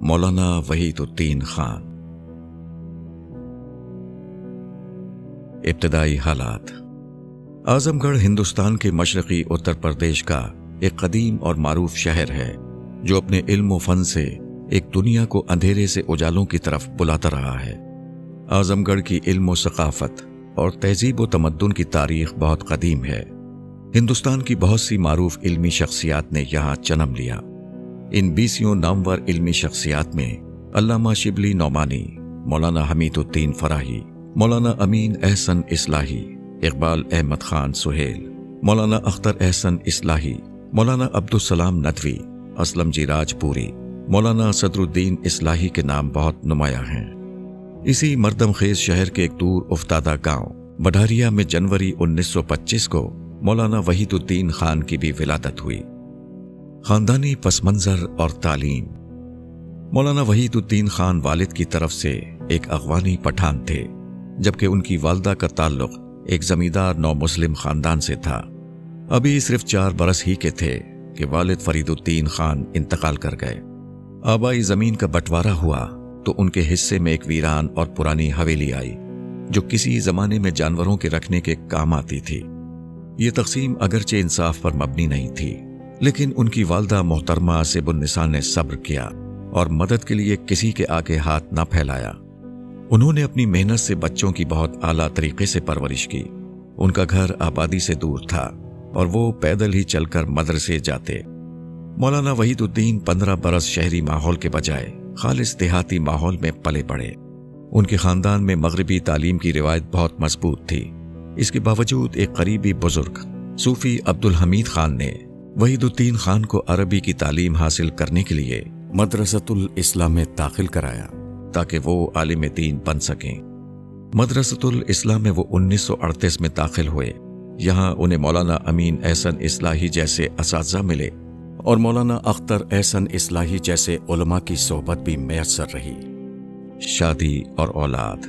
مولانا وحید الدین خان۔ ابتدائی حالات۔ اعظم گڑھ ہندوستان کے مشرقی اتر پردیش کا ایک قدیم اور معروف شہر ہے جو اپنے علم و فن سے ایک دنیا کو اندھیرے سے اجالوں کی طرف بلاتا رہا ہے۔ اعظم گڑھ کی علم و ثقافت اور تہذیب و تمدن کی تاریخ بہت قدیم ہے۔ ہندوستان کی بہت سی معروف علمی شخصیات نے یہاں جنم لیا۔ ان 20 نامور علمی شخصیات میں علامہ شبلی نعمانی، مولانا حمید الدین فراہی، مولانا امین احسن اصلاحی، اقبال احمد خان سہیل، مولانا اختر احسن اصلاحی، مولانا عبدالسلام ندوی، اسلم جی راج پوری، مولانا صدر الدین اصلاحی کے نام بہت نمایاں ہیں۔ اسی مردم خیز شہر کے ایک دور افتادہ گاؤں بڈھاریا میں جنوری 1925 کو مولانا وحید الدین خان کی بھی ولادت ہوئی۔ خاندانی پس منظر اور تعلیم۔ مولانا وحید الدین خان والد کی طرف سے ایک افغانی پٹھان تھے، جبکہ ان کی والدہ کا تعلق ایک زمیندار نو مسلم خاندان سے تھا۔ ابھی صرف 4 برس ہی کے تھے کہ والد فرید الدین خان انتقال کر گئے۔ آبائی زمین کا بٹوارا ہوا تو ان کے حصے میں ایک ویران اور پرانی حویلی آئی جو کسی زمانے میں جانوروں کے رکھنے کے کام آتی تھی۔ یہ تقسیم اگرچہ انصاف پر مبنی نہیں تھی، لیکن ان کی والدہ محترمہ سب النساء نے صبر کیا اور مدد کے لیے کسی کے آگے ہاتھ نہ پھیلایا۔ انہوں نے اپنی محنت سے بچوں کی بہت اعلیٰ طریقے سے پرورش کی۔ ان کا گھر آبادی سے دور تھا اور وہ پیدل ہی چل کر مدرسے جاتے۔ مولانا وحید الدین 15 برس شہری ماحول کے بجائے خالص دیہاتی ماحول میں پلے بڑھے۔ ان کے خاندان میں مغربی تعلیم کی روایت بہت مضبوط تھی۔ اس کے باوجود ایک قریبی بزرگ صوفی عبدالحمید خان نے وحید الدین خان کو عربی کی تعلیم حاصل کرنے کے لیے مدرسۃ الاسلام میں داخل کرایا تاکہ وہ عالم دین بن سکیں۔ مدرسۃ الاسلام میں وہ 1938 میں داخل ہوئے۔ یہاں انہیں مولانا امین احسن اصلاحی جیسے اساتذہ ملے اور مولانا اختر احسن اصلاحی جیسے علماء کی صحبت بھی میسر رہی۔ شادی اور اولاد۔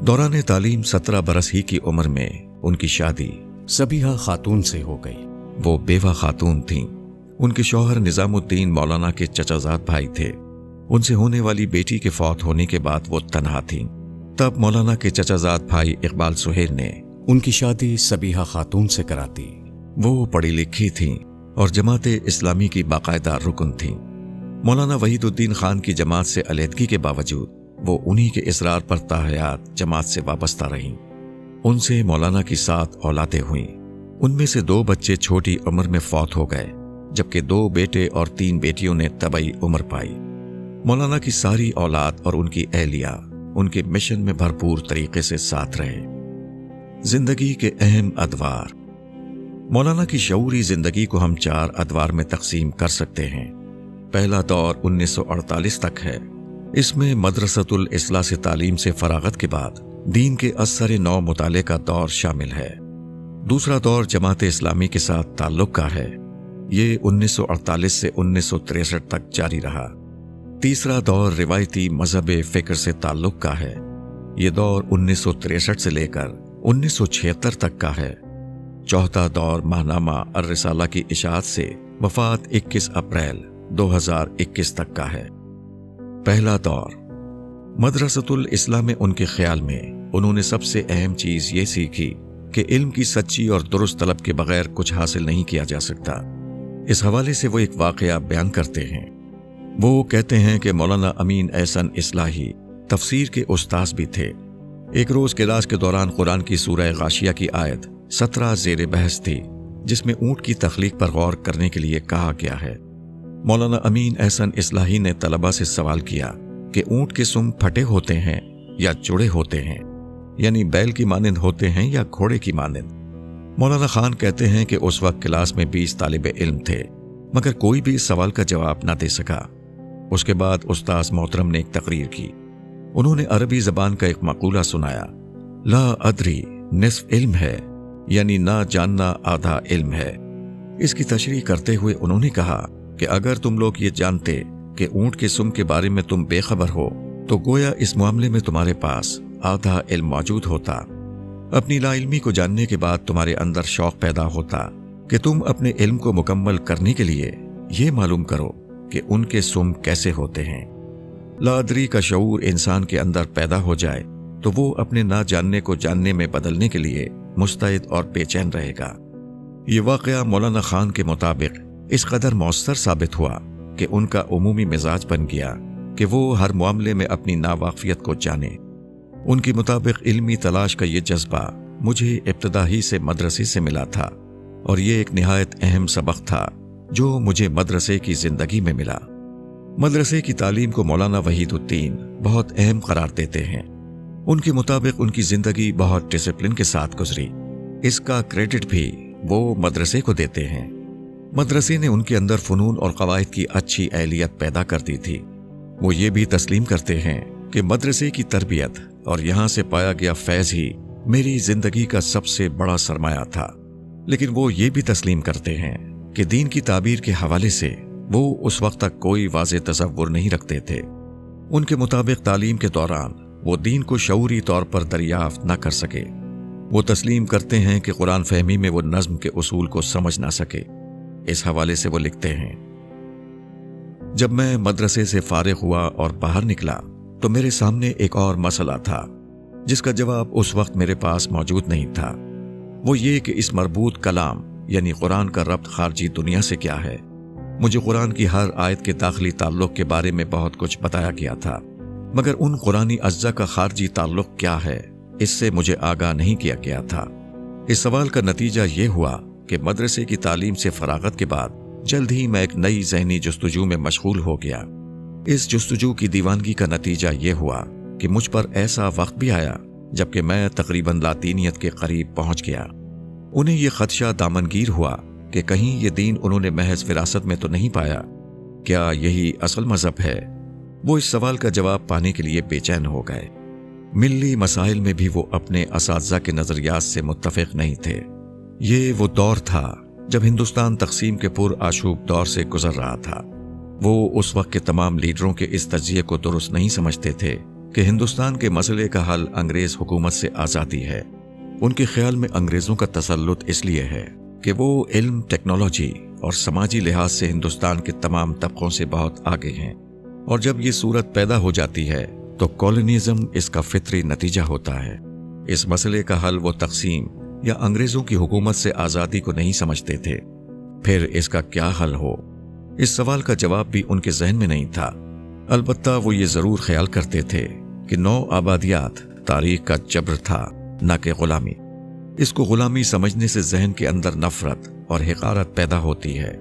دوران تعلیم 17 برس ہی کی عمر میں ان کی شادی سبیحہ خاتون سے ہو گئی۔ وہ بیوہ خاتون تھیں۔ ان کے شوہر نظام الدین مولانا کے چچا زاد بھائی تھے۔ ان سے ہونے والی بیٹی کے فوت ہونے کے بعد وہ تنہا تھیں۔ تب مولانا کے چچا زاد بھائی اقبال سہیل نے ان کی شادی سبیحہ خاتون سے کرا دی۔ وہ پڑھی لکھی تھیں اور جماعت اسلامی کی باقاعدہ رکن تھیں۔ مولانا وحید الدین خان کی جماعت سے علیحدگی کے باوجود وہ انہی کے اصرار پر تاحیات جماعت سے وابستہ رہیں۔ ان سے مولانا کی 7 اولادیں ہوئیں۔ ان میں سے 2 بچے چھوٹی عمر میں فوت ہو گئے، جبکہ 2 بیٹے اور 3 بیٹیوں نے طبعی عمر پائی۔ مولانا کی ساری اولاد اور ان کی اہلیہ ان کے مشن میں بھرپور طریقے سے ساتھ رہے۔ زندگی کے اہم ادوار۔ مولانا کی شعوری زندگی کو ہم 4 ادوار میں تقسیم کر سکتے ہیں۔ پہلا دور 1948 تک ہے۔ اس میں مدرسۃ الاصلاح سے تعلیم سے فراغت کے بعد دین کے اثر نو مطالعے کا دور شامل ہے۔ دوسرا دور جماعت اسلامی کے ساتھ تعلق کا ہے۔ یہ 1948 سے 1963 تک جاری رہا۔ تیسرا دور روایتی مذہب فکر سے تعلق کا ہے۔ یہ دور 1963 سے لے کر 1976 تک کا ہے۔ چوتھا دور ماہنامہ الرسالہ کی اشاعت سے وفات 21 اپریل 2021 تک کا ہے۔ پہلا دور مدرسۃ الاسلام میں ان کے خیال میں انہوں نے سب سے اہم چیز یہ سیکھی کہ علم کی سچی اور درست طلب کے بغیر کچھ حاصل نہیں کیا جا سکتا۔ اس حوالے سے وہ ایک واقعہ بیان کرتے ہیں۔ وہ کہتے ہیں کہ مولانا امین احسن اصلاحی تفسیر کے استاذ بھی تھے۔ ایک روز کلاس کے دوران قرآن کی سورہ غاشیہ کی آیت 17 زیر بحث تھی، جس میں اونٹ کی تخلیق پر غور کرنے کے لیے کہا گیا ہے۔ مولانا امین احسن اصلاحی نے طلبہ سے سوال کیا کہ اونٹ کے سم پھٹے ہوتے ہیں یا جڑے ہوتے ہیں، یعنی بیل کی مانند ہوتے ہیں یا گھوڑے کی مانند۔ مولانا خان کہتے ہیں کہ اس وقت کلاس میں 20 طالب علم تھے، مگر کوئی بھی اس سوال کا جواب نہ دے سکا۔ اس کے بعد استاذ محترم نے ایک تقریر کی۔ انہوں نے عربی زبان کا ایک مقولہ سنایا، لا ادری نصف علم ہے، یعنی نہ جاننا آدھا علم ہے۔ اس کی تشریح کرتے ہوئے انہوں نے کہا کہ اگر تم لوگ یہ جانتے کہ اونٹ کے سم کے بارے میں تم بے خبر ہو تو گویا اس معاملے میں تمہارے پاس آدھا علم موجود ہوتا۔ اپنی لا علمی کو جاننے کے بعد تمہارے اندر شوق پیدا ہوتا کہ تم اپنے علم کو مکمل کرنے کے لیے یہ معلوم کرو کہ ان کے سم کیسے ہوتے ہیں۔ لا ادری کا شعور انسان کے اندر پیدا ہو جائے تو وہ اپنے نہ جاننے کو جاننے میں بدلنے کے لیے مستعد اور بے چین رہے گا۔ یہ واقعہ مولانا خان کے مطابق اس قدر مؤثر ثابت ہوا کہ ان کا عمومی مزاج بن گیا کہ وہ ہر معاملے میں اپنی ناواقفیت کو جانے۔ ان کے مطابق علمی تلاش کا یہ جذبہ مجھے ابتدا ہی سے مدرسے سے ملا تھا، اور یہ ایک نہایت اہم سبق تھا جو مجھے مدرسے کی زندگی میں ملا۔ مدرسے کی تعلیم کو مولانا وحید الدین بہت اہم قرار دیتے ہیں۔ ان کے مطابق ان کی زندگی بہت ڈسپلن کے ساتھ گزری۔ اس کا کریڈٹ بھی وہ مدرسے کو دیتے ہیں۔ مدرسے نے ان کے اندر فنون اور قواعد کی اچھی اہلیت پیدا کر دی تھی۔ وہ یہ بھی تسلیم کرتے ہیں کہ مدرسے کی تربیت اور یہاں سے پایا گیا فیض ہی میری زندگی کا سب سے بڑا سرمایہ تھا، لیکن وہ یہ بھی تسلیم کرتے ہیں کہ دین کی تعبیر کے حوالے سے وہ اس وقت تک کوئی واضح تصور نہیں رکھتے تھے۔ ان کے مطابق تعلیم کے دوران وہ دین کو شعوری طور پر دریافت نہ کر سکے۔ وہ تسلیم کرتے ہیں کہ قرآن فہمی میں وہ نظم کے اصول کو سمجھ نہ سکے۔ اس حوالے سے وہ لکھتے ہیں، جب میں مدرسے سے فارغ ہوا اور باہر نکلا تو میرے سامنے ایک اور مسئلہ تھا جس کا جواب اس وقت میرے پاس موجود نہیں تھا۔ وہ یہ کہ اس مربوط کلام یعنی قرآن کا ربط خارجی دنیا سے کیا ہے۔ مجھے قرآن کی ہر آیت کے داخلی تعلق کے بارے میں بہت کچھ بتایا گیا تھا، مگر ان قرآنی اجزاء کا خارجی تعلق کیا ہے اس سے مجھے آگاہ نہیں کیا گیا تھا۔ اس سوال کا نتیجہ یہ ہوا کہ مدرسے کی تعلیم سے فراغت کے بعد جلد ہی میں ایک نئی ذہنی جستجو میں مشغول ہو گیا۔ اس جستجو کی دیوانگی کا نتیجہ یہ ہوا کہ مجھ پر ایسا وقت بھی آیا جبکہ میں تقریباً لاطینیت کے قریب پہنچ گیا۔ انہیں یہ خدشہ دامنگیر ہوا کہ کہیں یہ دین انہوں نے محض وراثت میں تو نہیں پایا، کیا یہی اصل مذہب ہے؟ وہ اس سوال کا جواب پانے کے لیے بے چین ہو گئے۔ ملی مسائل میں بھی وہ اپنے اساتذہ کے نظریات سے متفق نہیں تھے۔ یہ وہ دور تھا جب ہندوستان تقسیم کے پر آشوب دور سے گزر رہا تھا۔ وہ اس وقت کے تمام لیڈروں کے اس تجزیے کو درست نہیں سمجھتے تھے کہ ہندوستان کے مسئلے کا حل انگریز حکومت سے آزادی ہے۔ ان کے خیال میں انگریزوں کا تسلط اس لیے ہے کہ وہ علم، ٹیکنالوجی اور سماجی لحاظ سے ہندوستان کے تمام طبقوں سے بہت آگے ہیں، اور جب یہ صورت پیدا ہو جاتی ہے تو کالونیزم اس کا فطری نتیجہ ہوتا ہے۔ اس مسئلے کا حل وہ تقسیم یا انگریزوں کی حکومت سے آزادی کو نہیں سمجھتے تھے۔ پھر اس کا کیا حل ہو؟ اس سوال کا جواب بھی ان کے ذہن میں نہیں تھا۔ البتہ وہ یہ ضرور خیال کرتے تھے کہ نو آبادیات تاریخ کا جبر تھا، نہ کہ غلامی۔ اس کو غلامی سمجھنے سے ذہن کے اندر نفرت اور حقارت پیدا ہوتی ہے،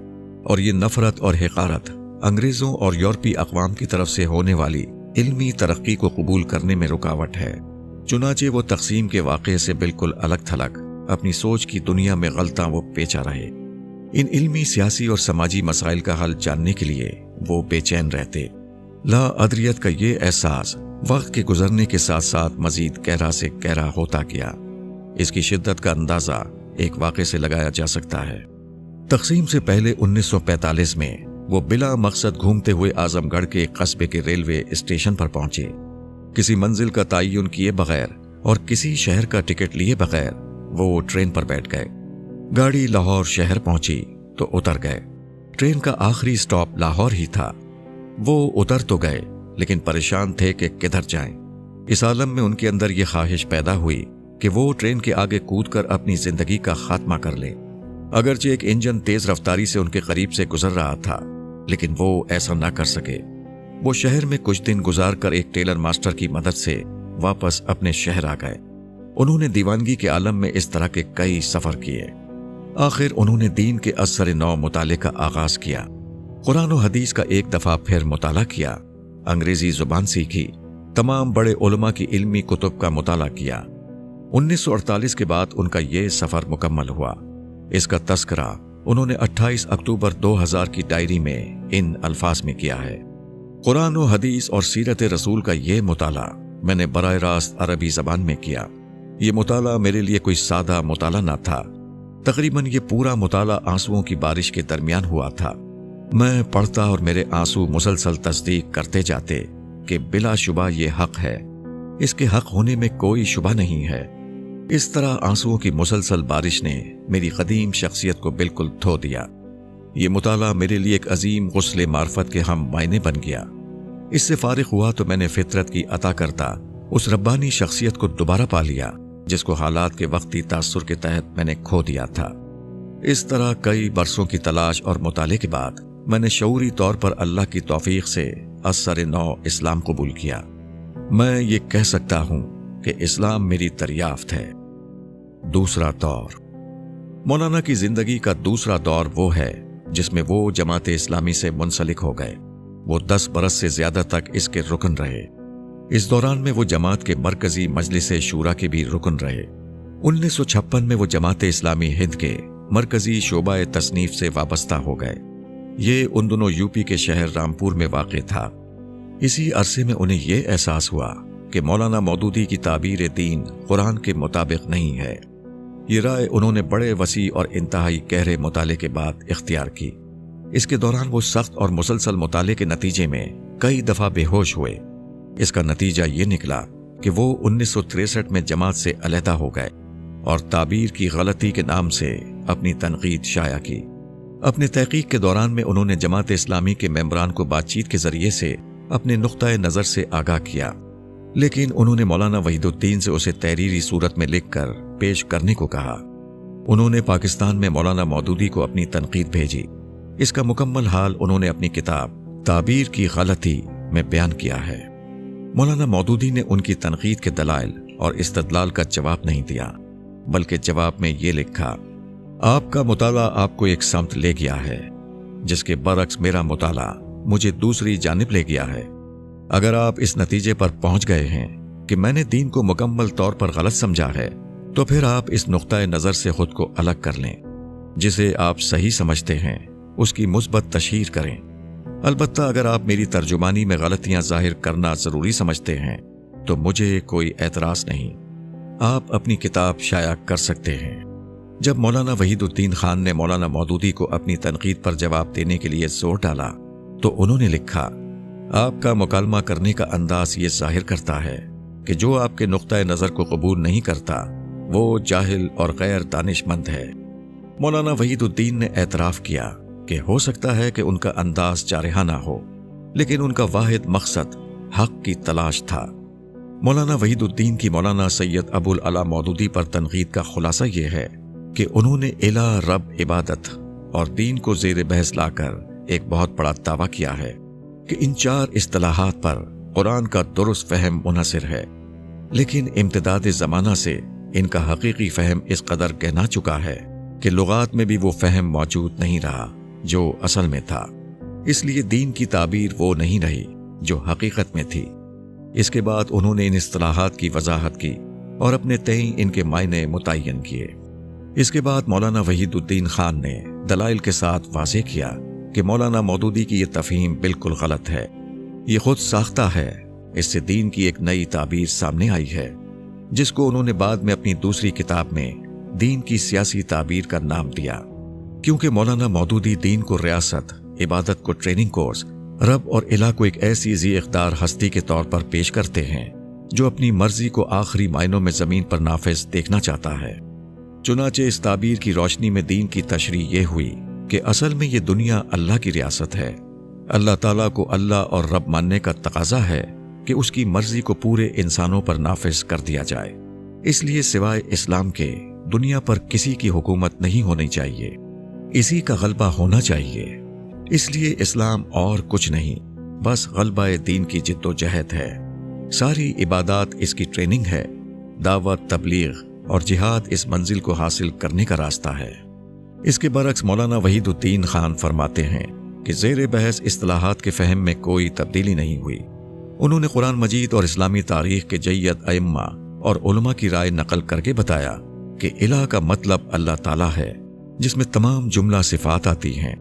اور یہ نفرت اور حقارت انگریزوں اور یورپی اقوام کی طرف سے ہونے والی علمی ترقی کو قبول کرنے میں رکاوٹ ہے۔ چنانچہ وہ تقسیم کے واقعے سے بالکل الگ تھلگ اپنی سوچ کی دنیا میں غلطاں وہ پیچا رہے۔ ان علمی، سیاسی اور سماجی مسائل کا حل جاننے کے لیے وہ بے چین رہتے۔ لا ادریت کا یہ احساس وقت کے گزرنے کے ساتھ ساتھ مزید گہرا سے گہرا ہوتا گیا۔ اس کی شدت کا اندازہ ایک واقعے سے لگایا جا سکتا ہے۔ تقسیم سے پہلے 1945 میں وہ بلا مقصد گھومتے ہوئے اعظم گڑھ کے ایک قصبے کے ریلوے اسٹیشن پر پہنچے۔ کسی منزل کا تعین کیے بغیر اور کسی شہر کا ٹکٹ لیے بغیر وہ ٹرین پر بیٹھ گئے۔ گاڑی لاہور شہر پہنچی تو اتر گئے۔ ٹرین کا آخری سٹاپ لاہور ہی تھا۔ وہ اتر تو گئے لیکن پریشان تھے کہ کدھر جائیں۔ اس عالم میں ان کے اندر یہ خواہش پیدا ہوئی کہ وہ ٹرین کے آگے کود کر اپنی زندگی کا خاتمہ کر لے۔ اگرچہ ایک انجن تیز رفتاری سے ان کے قریب سے گزر رہا تھا، لیکن وہ ایسا نہ کر سکے۔ وہ شہر میں کچھ دن گزار کر ایک ٹیلر ماسٹر کی مدد سے واپس اپنے شہر آ گئے۔ انہوں نے دیوانگی کے عالم میں اس طرح کے کئی سفر کیے۔ آخر انہوں نے دین کے اثر نو مطالعے کا آغاز کیا۔ قرآن و حدیث کا ایک دفعہ پھر مطالعہ کیا، انگریزی زبان سیکھی، تمام بڑے علماء کی علمی کتب کا مطالعہ کیا۔ 1948 کے بعد ان کا یہ سفر مکمل ہوا۔ اس کا تذکرہ انہوں نے 28 اکتوبر 2000 کی ڈائری میں ان الفاظ میں کیا ہے: قرآن و حدیث اور سیرت رسول کا یہ مطالعہ میں نے براہ راست عربی زبان میں کیا۔ یہ مطالعہ میرے لیے کوئی سادہ مطالعہ نہ تھا۔ تقریباً یہ پورا مطالعہ آنسوؤں کی بارش کے درمیان ہوا تھا۔ میں پڑھتا اور میرے آنسو مسلسل تصدیق کرتے جاتے کہ بلا شبہ یہ حق ہے، اس کے حق ہونے میں کوئی شبہ نہیں ہے۔ اس طرح آنسوؤں کی مسلسل بارش نے میری قدیم شخصیت کو بالکل دھو دیا۔ یہ مطالعہ میرے لیے ایک عظیم غسل معرفت کے ہم معنی بن گیا۔ اس سے فارغ ہوا تو میں نے فطرت کی عطا کرتا اس ربانی شخصیت کو دوبارہ پا لیا جس کو حالات کے وقتی تاثر کے تحت میں نے کھو دیا تھا۔ اس طرح کئی برسوں کی تلاش اور مطالعے کے بعد میں نے شعوری طور پر اللہ کی توفیق سے اثر نو اسلام قبول کیا۔ میں یہ کہہ سکتا ہوں کہ اسلام میری دریافت ہے۔ دوسرا دور۔ مولانا کی زندگی کا دوسرا دور وہ ہے جس میں وہ جماعت اسلامی سے منسلک ہو گئے۔ وہ 10 برس سے زیادہ تک اس کے رکن رہے۔ اس دوران میں وہ جماعت کے مرکزی مجلس شورا کے بھی رکن رہے۔ 1956 میں وہ جماعت اسلامی ہند کے مرکزی شعبہ تصنیف سے وابستہ ہو گئے۔ یہ ان دنوں یوپی کے شہر رامپور میں واقع تھا۔ اسی عرصے میں انہیں یہ احساس ہوا کہ مولانا مودودی کی تعبیر دین قرآن کے مطابق نہیں ہے۔ یہ رائے انہوں نے بڑے وسیع اور انتہائی گہرے مطالعے کے بعد اختیار کی۔ اس کے دوران وہ سخت اور مسلسل مطالعے کے نتیجے میں کئی دفعہ بے ہوش ہوئے۔ اس کا نتیجہ یہ نکلا کہ وہ 1963 میں جماعت سے علیحدہ ہو گئے اور تعبیر کی غلطی کے نام سے اپنی تنقید شائع کی۔ اپنے تحقیق کے دوران میں انہوں نے جماعت اسلامی کے ممبران کو بات چیت کے ذریعے سے اپنے نقطۂ نظر سے آگاہ کیا، لیکن انہوں نے مولانا وحید الدین سے اسے تحریری صورت میں لکھ کر پیش کرنے کو کہا۔ انہوں نے پاکستان میں مولانا مودودی کو اپنی تنقید بھیجی۔ اس کا مکمل حال انہوں نے اپنی کتاب تعبیر کی غلطی میں بیان کیا ہے۔ مولانا مودودی نے ان کی تنقید کے دلائل اور استدلال کا جواب نہیں دیا، بلکہ جواب میں یہ لکھا: آپ کا مطالعہ آپ کو ایک سمت لے گیا ہے جس کے برعکس میرا مطالعہ مجھے دوسری جانب لے گیا ہے۔ اگر آپ اس نتیجے پر پہنچ گئے ہیں کہ میں نے دین کو مکمل طور پر غلط سمجھا ہے تو پھر آپ اس نقطۂ نظر سے خود کو الگ کر لیں۔ جسے آپ صحیح سمجھتے ہیں اس کی مثبت تشہیر کریں۔ البتہ اگر آپ میری ترجمانی میں غلطیاں ظاہر کرنا ضروری سمجھتے ہیں تو مجھے کوئی اعتراض نہیں، آپ اپنی کتاب شائع کر سکتے ہیں۔ جب مولانا وحید الدین خان نے مولانا مودودی کو اپنی تنقید پر جواب دینے کے لیے زور ڈالا تو انہوں نے لکھا: آپ کا مکالمہ کرنے کا انداز یہ ظاہر کرتا ہے کہ جو آپ کے نقطۂ نظر کو قبول نہیں کرتا وہ جاہل اور غیر دانش مند ہے۔ مولانا وحید الدین نے اعتراف کیا کہ ہو سکتا ہے کہ ان کا انداز جارحانہ ہو، لیکن ان کا واحد مقصد حق کی تلاش تھا۔ مولانا وحید الدین کی مولانا سید ابو العلا مودودی پر تنقید کا خلاصہ یہ ہے کہ انہوں نے الہ، رب، عبادت اور دین کو زیر بحث لا کر ایک بہت بڑا دعویٰ کیا ہے کہ ان 4 اصطلاحات پر قرآن کا درست فہم منحصر ہے، لیکن امتداد زمانہ سے ان کا حقیقی فہم اس قدر گہنا چکا ہے کہ لغات میں بھی وہ فہم موجود نہیں رہا جو اصل میں تھا۔ اس لیے دین کی تعبیر وہ نہیں رہی جو حقیقت میں تھی۔ اس کے بعد انہوں نے ان اصطلاحات کی وضاحت کی اور اپنے تئیں ان کے معنی متعین کیے۔ اس کے بعد مولانا وحید الدین خان نے دلائل کے ساتھ واضح کیا کہ مولانا مودودی کی یہ تفہیم بالکل غلط ہے، یہ خود ساختہ ہے۔ اس سے دین کی ایک نئی تعبیر سامنے آئی ہے جس کو انہوں نے بعد میں اپنی دوسری کتاب میں دین کی سیاسی تعبیر کا نام دیا، کیونکہ مولانا مودودی دین کو ریاست، عبادت کو ٹریننگ کورس، رب اور الہ کو ایک ایسی ذی اقدار ہستی کے طور پر پیش کرتے ہیں جو اپنی مرضی کو آخری معنوں میں زمین پر نافذ دیکھنا چاہتا ہے۔ چنانچہ اس تعبیر کی روشنی میں دین کی تشریح یہ ہوئی کہ اصل میں یہ دنیا اللہ کی ریاست ہے۔ اللہ تعالیٰ کو اللہ اور رب ماننے کا تقاضا ہے کہ اس کی مرضی کو پورے انسانوں پر نافذ کر دیا جائے۔ اس لیے سوائے اسلام کے دنیا پر کسی کی حکومت نہیں ہونی چاہیے، اسی کا غلبہ ہونا چاہیے۔ اس لیے اسلام اور کچھ نہیں، بس غلبہ دین کی جد و جہد ہے۔ ساری عبادات اس کی ٹریننگ ہے، دعوت، تبلیغ اور جہاد اس منزل کو حاصل کرنے کا راستہ ہے۔ اس کے برعکس مولانا وحید الدین خان فرماتے ہیں کہ زیر بحث اصطلاحات کے فہم میں کوئی تبدیلی نہیں ہوئی۔ انہوں نے قرآن مجید اور اسلامی تاریخ کے جید ائمہ اور علماء کی رائے نقل کر کے بتایا کہ الہ کا مطلب اللہ تعالیٰ ہے، جس میں تمام جملہ صفات آتی ہیں،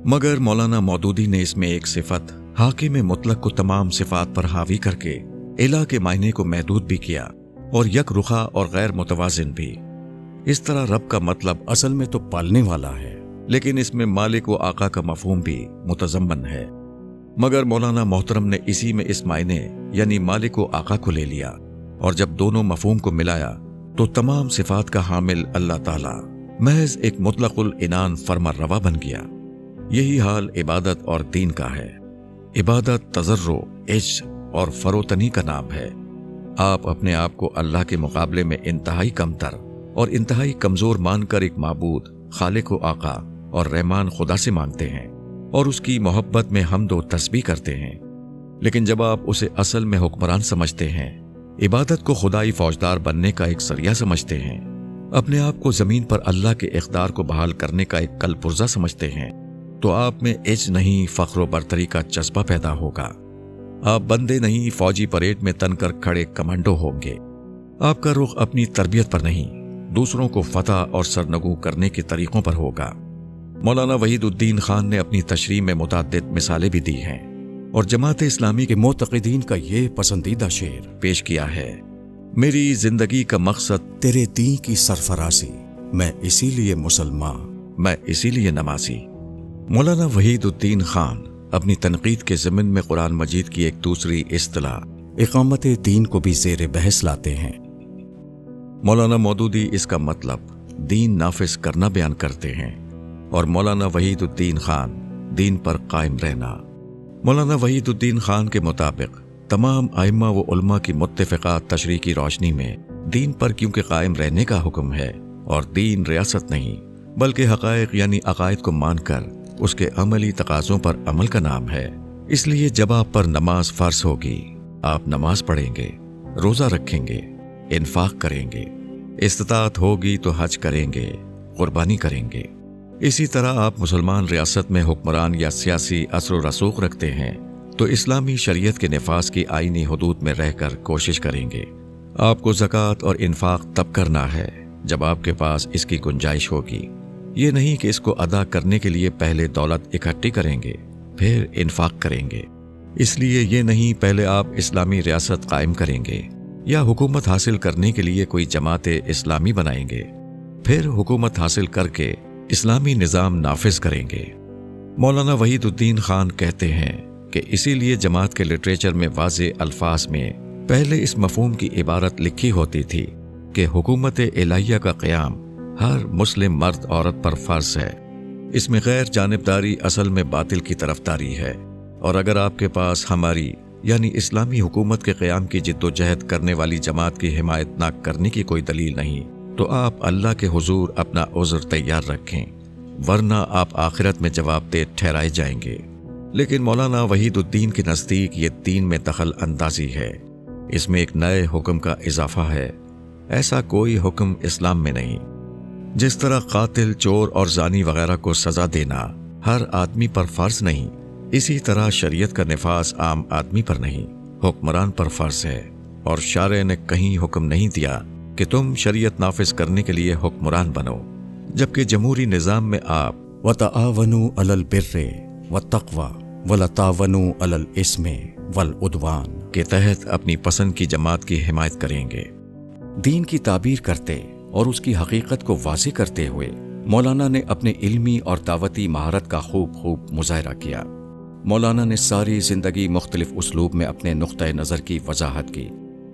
مگر مولانا مودودی نے اس میں ایک صفت حاکم مطلق کو تمام صفات پر حاوی کر کے الہ کے معنی کو محدود بھی کیا اور یک رخا اور غیر متوازن بھی۔ اس طرح رب کا مطلب اصل میں تو پالنے والا ہے، لیکن اس میں مالک و آقا کا مفہوم بھی متضمن ہے، مگر مولانا محترم نے اسی میں اس معنی یعنی مالک و آقا کو لے لیا، اور جب دونوں مفہوم کو ملایا تو تمام صفات کا حامل اللہ تعالیٰ محض ایک مطلق العنان فرما روا بن گیا۔ یہی حال عبادت اور دین کا ہے۔ عبادت تضرع، عجز اور فروتنی کا نام ہے۔ آپ اپنے آپ کو اللہ کے مقابلے میں انتہائی کمتر اور انتہائی کمزور مان کر ایک معبود، خالق و آقا اور رحمان خدا سے مانگتے ہیں اور اس کی محبت میں حمد و تسبیح کرتے ہیں۔ لیکن جب آپ اسے اصل میں حکمران سمجھتے ہیں، عبادت کو خدائی فوجدار بننے کا ایک ذریعہ سمجھتے ہیں، اپنے آپ کو زمین پر اللہ کے اقتدار کو بحال کرنے کا ایک کل پرزہ سمجھتے ہیں، تو آپ میں عجز نہیں، فخر و برتری کا جذبہ پیدا ہوگا۔ آپ بندے نہیں، فوجی پریڈ میں تن کر کھڑے کمانڈو ہوں گے۔ آپ کا رخ اپنی تربیت پر نہیں، دوسروں کو فتح اور سرنگو کرنے کے طریقوں پر ہوگا۔ مولانا وحید الدین خان نے اپنی تشریح میں متعدد مثالیں بھی دی ہیں اور جماعت اسلامی کے معتقدین کا یہ پسندیدہ شعر پیش کیا ہے: میری زندگی کا مقصد تیرے دین کی سرفرازی، میں اسی لیے مسلمان، میں اسی لیے نمازی۔ مولانا وحید الدین خان اپنی تنقید کے ضمن میں قرآن مجید کی ایک دوسری اصطلاح اقامت دین کو بھی زیر بحث لاتے ہیں۔ مولانا مودودی اس کا مطلب دین نافذ کرنا بیان کرتے ہیں اور مولانا وحید الدین خان دین پر قائم رہنا۔ مولانا وحید الدین خان کے مطابق تمام ائمہ و علماء کی متفقہ تشریح کی روشنی میں دین پر کیونکہ قائم رہنے کا حکم ہے، اور دین ریاست نہیں بلکہ حقائق یعنی عقائد کو مان کر اس کے عملی تقاضوں پر عمل کا نام ہے، اس لیے جب آپ پر نماز فرض ہوگی، آپ نماز پڑھیں گے، روزہ رکھیں گے، انفاق کریں گے، استطاعت ہوگی تو حج کریں گے، قربانی کریں گے۔ اسی طرح آپ مسلمان ریاست میں حکمران یا سیاسی اثر و رسوخ رکھتے ہیں تو اسلامی شریعت کے نفاذ کی آئینی حدود میں رہ کر کوشش کریں گے۔ آپ کو زکوٰۃ اور انفاق تب کرنا ہے جب آپ کے پاس اس کی گنجائش ہوگی، یہ نہیں کہ اس کو ادا کرنے کے لیے پہلے دولت اکٹھی کریں گے پھر انفاق کریں گے۔ اس لیے یہ نہیں پہلے آپ اسلامی ریاست قائم کریں گے یا حکومت حاصل کرنے کے لیے کوئی جماعت اسلامی بنائیں گے پھر حکومت حاصل کر کے اسلامی نظام نافذ کریں گے۔ مولانا وحید الدین خان کہتے ہیں کہ اسی لیے جماعت کے لٹریچر میں واضح الفاظ میں پہلے اس مفہوم کی عبارت لکھی ہوتی تھی کہ حکومت الہیہ کا قیام ہر مسلم مرد عورت پر فرض ہے۔ اس میں غیر جانبداری اصل میں باطل کی طرفداری ہے، اور اگر آپ کے پاس ہماری یعنی اسلامی حکومت کے قیام کی جد و جہد کرنے والی جماعت کی حمایت نہ کرنے کی کوئی دلیل نہیں تو آپ اللہ کے حضور اپنا عذر تیار رکھیں، ورنہ آپ آخرت میں جواب دہ ٹھہرائے جائیں گے۔ لیکن مولانا وحید الدین کے نزدیک یہ دین میں دخل اندازی ہے، اس میں ایک نئے حکم کا اضافہ ہے۔ ایسا کوئی حکم اسلام میں نہیں۔ جس طرح قاتل، چور اور زانی وغیرہ کو سزا دینا ہر آدمی پر فرض نہیں، اسی طرح شریعت کا نفاذ عام آدمی پر نہیں، حکمران پر فرض ہے، اور شارع نے کہیں حکم نہیں دیا کہ تم شریعت نافذ کرنے کے لیے حکمران بنو، جبکہ جمہوری نظام میں آپ وَتَعَاوَنُوا عَلَى الْبِرِّ وَالتَّقْوَى وَلَا تَعَاوَنُوا عَلَى الْإِثْمِ وَالْعُدْوَانِ کے تحت اپنی پسند کی جماعت کی حمایت کریں گے۔ دین کی تعبیر کرتے اور اس کی حقیقت کو واضح کرتے ہوئے مولانا نے اپنے علمی اور دعوتی مہارت کا خوب مظاہرہ کیا۔ مولانا نے ساری زندگی مختلف اسلوب میں اپنے نقطۂ نظر کی وضاحت کی۔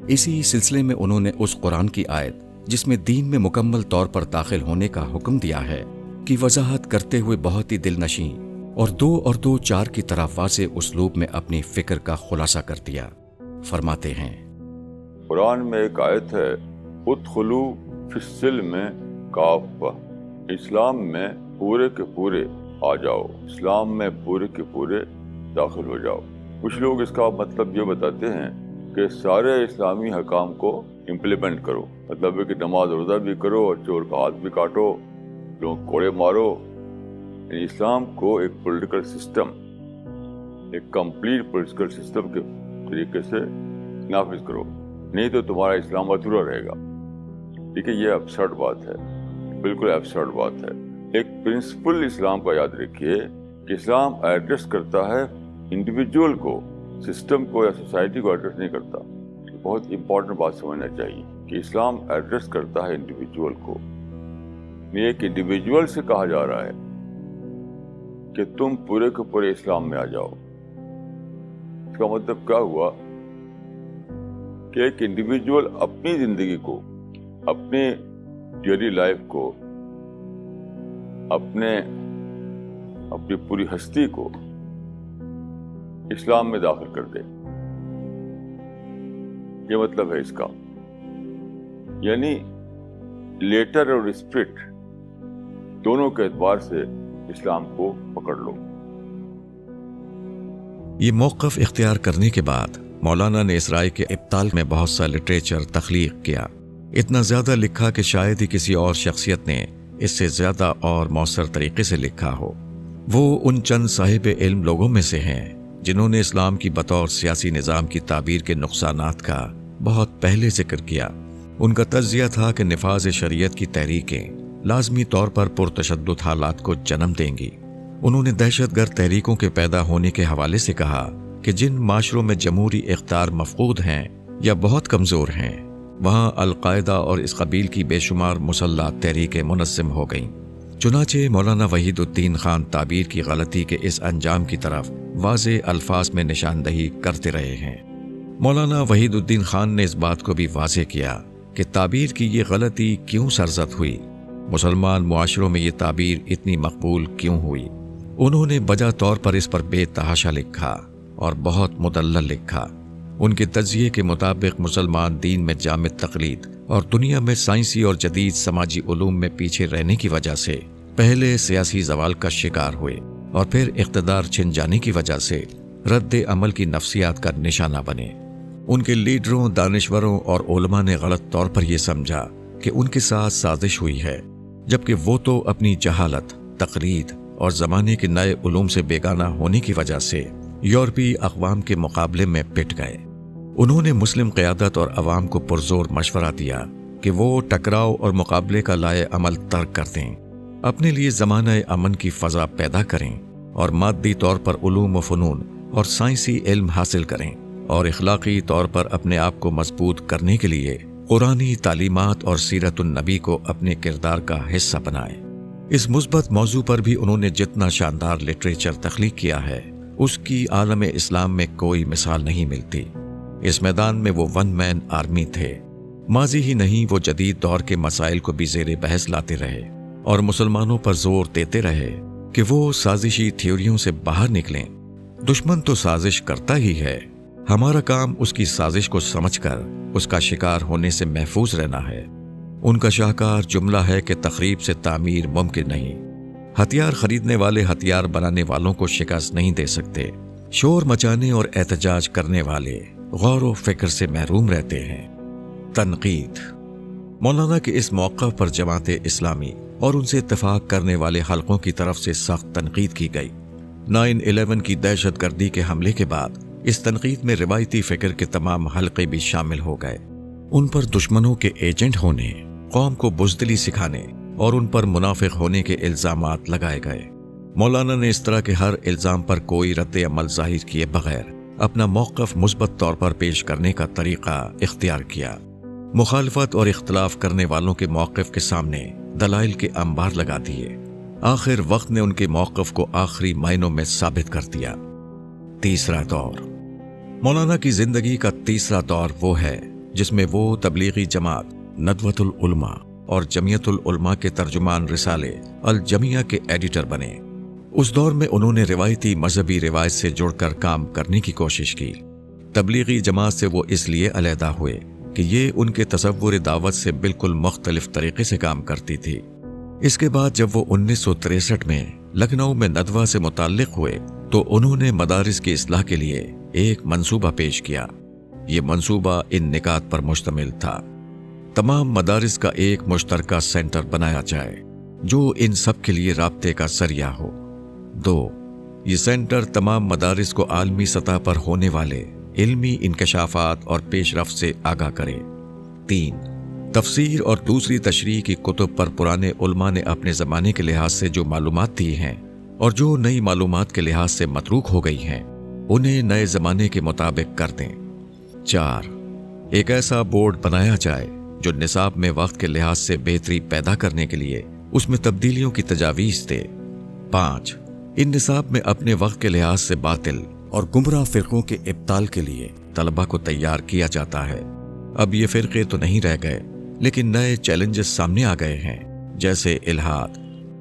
اسی سلسلے میں انہوں نے اس قرآن کی آیت جس میں دین میں مکمل طور پر داخل ہونے کا حکم دیا ہے کی وضاحت کرتے ہوئے بہت ہی دل نشیں اور 2 اور 2 4 کی طرح واضح اسلوب میں اپنی فکر کا خلاصہ کر دیا۔ فرماتے ہیں، قرآن میں ایک آیت ہے، ادخلوا فی السلم کافہ، اسلام میں پورے کے پورے آ جاؤ، اسلام میں پورے کے پورے داخل ہو جاؤ۔ کچھ لوگ اس کا مطلب یہ بتاتے ہیں کہ سارے اسلامی حکام کو امپلیمنٹ کرو، مطلب ہے کہ نماز روزہ بھی کرو اور چور کا ہاتھ بھی کاٹو، لوگ کوڑے مارو، یعنی اسلام کو ایک پولیٹیکل سسٹم، ایک کمپلیٹ پولیٹیکل سسٹم کے طریقے سے نافذ کرو، نہیں تو تمہارا اسلام ادھورا رہے گا۔ ٹھیک ہے، یہ ایبسرڈ بات ہے، بالکل ایبسرڈ بات ہے۔ ایک پرنسپل اسلام کا یاد رکھیے کہ اسلام ایڈریس کرتا ہے انڈیویجول کو، سسٹم کو یا سوسائٹی کو ایڈریس نہیں کرتا۔ بہت امپورٹنٹ بات سمجھنا چاہیے کہ اسلام ایڈریس کرتا ہے انڈیویجول کو۔ یہ ایک انڈیویجول سے کہا جا رہا ہے کہ تم پورے کے پورے اسلام میں آ جاؤ۔ اس کا مطلب کیا ہوا کہ ایک انڈیویجول اپنی زندگی کو، اپنے ڈیلی لائف کو، اپنے اپنی پوری ہستی کو اسلام میں داخل کر دے. یہ مطلب ہے اس کا. یعنی لیٹر اور اسپرٹ دونوں کے اعتبار سے اسلام کو پکڑ لو. یہ موقف اختیار کرنے کے بعد مولانا نے اس رائے کے ابطال میں بہت سا لٹریچر تخلیق کیا. اتنا زیادہ لکھا کہ شاید ہی کسی اور شخصیت نے اس سے زیادہ اور مؤثر طریقے سے لکھا ہو. وہ ان چند صاحب علم لوگوں میں سے ہیں جنہوں نے اسلام کی بطور سیاسی نظام کی تعبیر کے نقصانات کا بہت پہلے ذکر کیا. ان کا تجزیہ تھا کہ نفاذ شریعت کی تحریکیں لازمی طور پر پرتشدد حالات کو جنم دیں گی. انہوں نے دہشت گرد تحریکوں کے پیدا ہونے کے حوالے سے کہا کہ جن معاشروں میں جمہوری اقدار مفقود ہیں یا بہت کمزور ہیں وہاں القاعدہ اور اس قبیل کی بے شمار مسلح تحریکیں منظم ہو گئیں. چنانچہ مولانا وحید الدین خان تعبیر کی غلطی کے اس انجام کی طرف واضح الفاظ میں نشاندہی کرتے رہے ہیں. مولانا وحید الدین خان نے اس بات کو بھی واضح کیا کہ تعبیر کی یہ غلطی کیوں سرزد ہوئی، مسلمان معاشروں میں یہ تعبیر اتنی مقبول کیوں ہوئی. انہوں نے بجا طور پر اس پر بے تحاشا لکھا اور بہت مدلل لکھا. ان کے تجزیے کے مطابق مسلمان دین میں جامد تقلید اور دنیا میں سائنسی اور جدید سماجی علوم میں پیچھے رہنے کی وجہ سے پہلے سیاسی زوال کا شکار ہوئے اور پھر اقتدار چھن جانے کی وجہ سے رد عمل کی نفسیات کا نشانہ بنے. ان کے لیڈروں، دانشوروں اور علماء نے غلط طور پر یہ سمجھا کہ ان کے ساتھ سازش ہوئی ہے، جبکہ وہ تو اپنی جہالت، تقلید اور زمانے کے نئے علوم سے بیگانہ ہونے کی وجہ سے یورپی اقوام کے مقابلے میں پٹ گئے. انہوں نے مسلم قیادت اور عوام کو پرزور مشورہ دیا کہ وہ ٹکراؤ اور مقابلے کا لائے عمل ترک کر دیں، اپنے لیے زمانہ امن کی فضا پیدا کریں اور مادی طور پر علوم و فنون اور سائنسی علم حاصل کریں اور اخلاقی طور پر اپنے آپ کو مضبوط کرنے کے لیے قرآنی تعلیمات اور سیرت النبی کو اپنے کردار کا حصہ بنائیں. اس مثبت موضوع پر بھی انہوں نے جتنا شاندار لٹریچر تخلیق کیا ہے اس کی عالم اسلام میں کوئی مثال نہیں ملتی. اس میدان میں وہ ون مین آرمی تھے. ماضی ہی نہیں، وہ جدید دور کے مسائل کو بھی زیر بحث لاتے رہے اور مسلمانوں پر زور دیتے رہے کہ وہ سازشی تھیوریوں سے باہر نکلیں. دشمن تو سازش کرتا ہی ہے، ہمارا کام اس کی سازش کو سمجھ کر اس کا شکار ہونے سے محفوظ رہنا ہے. ان کا شاہکار جملہ ہے کہ تخریب سے تعمیر ممکن نہیں. ہتھیار خریدنے والے ہتھیار بنانے والوں کو شکست نہیں دے سکتے. شور مچانے اور احتجاج کرنے والے غور و فکر سے محروم رہتے ہیں. تنقید. مولانا کے اس موقع پر جماعت اسلامی اور ان سے اتفاق کرنے والے حلقوں کی طرف سے سخت تنقید کی گئی. 9/11 کی دہشت گردی کے حملے کے بعد اس تنقید میں روایتی فکر کے تمام حلقے بھی شامل ہو گئے. ان پر دشمنوں کے ایجنٹ ہونے، قوم کو بزدلی سکھانے اور ان پر منافق ہونے کے الزامات لگائے گئے. مولانا نے اس طرح کے ہر الزام پر کوئی رد عمل ظاہر کیے بغیر اپنا موقف مثبت طور پر پیش کرنے کا طریقہ اختیار کیا. مخالفت اور اختلاف کرنے والوں کے موقف کے سامنے دلائل کے انبار لگا دیے. آخر وقت نے ان کے موقف کو آخری معنوں میں ثابت کر دیا. تیسرا دور. مولانا کی زندگی کا تیسرا دور وہ ہے جس میں وہ تبلیغی جماعت ندوۃ العلماء اور جمعیت العلماء کے ترجمان رسالے الجمیہ کے ایڈیٹر بنے. اس دور میں انہوں نے روایتی مذہبی روایت سے جڑ کر کام کرنے کی کوشش کی. تبلیغی جماعت سے وہ اس لیے علیحدہ ہوئے کہ یہ ان کے تصور دعوت سے بالکل مختلف طریقے سے کام کرتی تھی. اس کے بعد جب وہ 1963 میں لکھنؤ میں ندوہ سے متعلق ہوئے تو انہوں نے مدارس کی اصلاح کے لیے ایک منصوبہ پیش کیا. یہ منصوبہ ان نکات پر مشتمل تھا: تمام مدارس کا ایک مشترکہ سینٹر بنایا جائے جو ان سب کے لیے رابطے کا ذریعہ ہو. 2. یہ سینٹر تمام مدارس کو عالمی سطح پر ہونے والے علمی انکشافات اور پیش رفت سے آگاہ کرے. 3. تفسیر اور دوسری تشریح کی کتب پر پرانے علماء نے اپنے زمانے کے لحاظ سے جو معلومات دی ہیں اور جو نئی معلومات کے لحاظ سے متروک ہو گئی ہیں انہیں نئے زمانے کے مطابق کر دیں. 4. ایک ایسا بورڈ بنایا جائے جو نصاب میں وقت کے لحاظ سے بہتری پیدا کرنے کے لیے اس میں تبدیلیوں کی تجاویز دے. 5. ان نصاب میں اپنے وقت کے لحاظ سے باطل اور گمراہ فرقوں کے ابطال کے لیے طلبہ کو تیار کیا جاتا ہے. اب یہ فرقے تو نہیں رہ گئے لیکن نئے چیلنجز سامنے آ گئے ہیں جیسے الحاد.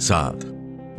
7.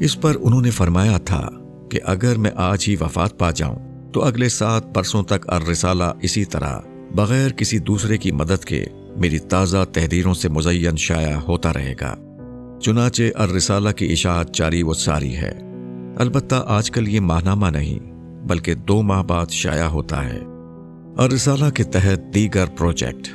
اس پر انہوں نے فرمایا تھا کہ اگر میں آج ہی وفات پا جاؤں تو اگلے 7 برسوں تک الرسالہ اسی طرح بغیر کسی دوسرے کی مدد کے میری تازہ تحریروں سے مزین شائع ہوتا رہے گا۔ چنانچہ الرسالہ کی اشاعت جاری و ساری ہے، البتہ آج کل یہ ماہنامہ نہیں بلکہ 2 ماہ بعد شائع ہوتا ہے۔ الرسالہ کے تحت دیگر پروجیکٹ۔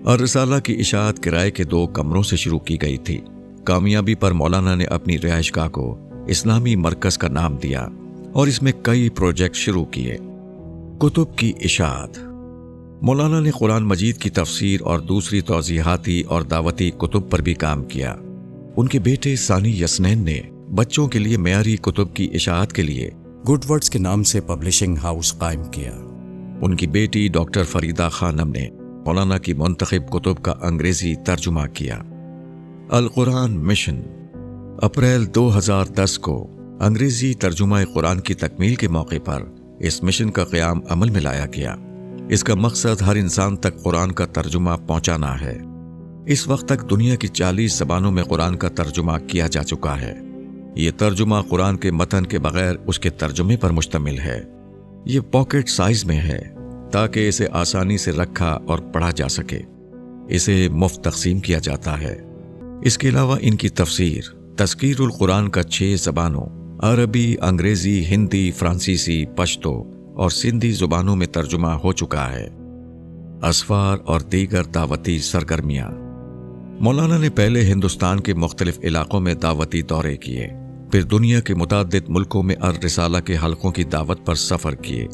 الرسالہ کی اشاعت کرائے کے 2 کمروں سے شروع کی گئی تھی۔ کامیابی پر مولانا نے اپنی رہائش گاہ کو اسلامی مرکز کا نام دیا اور اس میں کئی پروجیکٹ شروع کیے۔ کتب کی اشاعت۔ مولانا نے قرآن مجید کی تفسیر اور دوسری توضیحاتی اور دعوتی کتب پر بھی کام کیا۔ ان کے بیٹے ثانی یسنین نے بچوں کے لیے معیاری کتب کی اشاعت کے لیے گڈ ورڈز کے نام سے پبلشنگ ہاؤس قائم کیا۔ ان کی بیٹی ڈاکٹر فریدہ خانم نے مولانا کی منتخب کتب کا انگریزی ترجمہ کیا۔ القرآن مشن۔ اپریل 2010 کو انگریزی ترجمہ قرآن کی تکمیل کے موقع پر اس مشن کا قیام عمل میں لایا گیا۔ اس کا مقصد ہر انسان تک قرآن کا ترجمہ پہنچانا ہے۔ اس وقت تک دنیا کی 40 زبانوں میں قرآن کا ترجمہ کیا جا چکا ہے۔ یہ ترجمہ قرآن کے متن کے بغیر اس کے ترجمے پر مشتمل ہے۔ یہ پاکٹ سائز میں ہے تاکہ اسے آسانی سے رکھا اور پڑھا جا سکے۔ اسے مفت تقسیم کیا جاتا ہے۔ اس کے علاوہ ان کی تفسیر تذکیر القرآن کا 6 زبانوں عربی، انگریزی، ہندی، فرانسیسی، پشتو اور سندھی زبانوں میں ترجمہ ہو چکا ہے۔ اسفار اور دیگر دعوتی سرگرمیاں۔ مولانا نے پہلے ہندوستان کے مختلف علاقوں میں دعوتی دورے کیے، پھر دنیا کے متعدد ملکوں میں الرسالہ کے حلقوں کی دعوت پر سفر کیے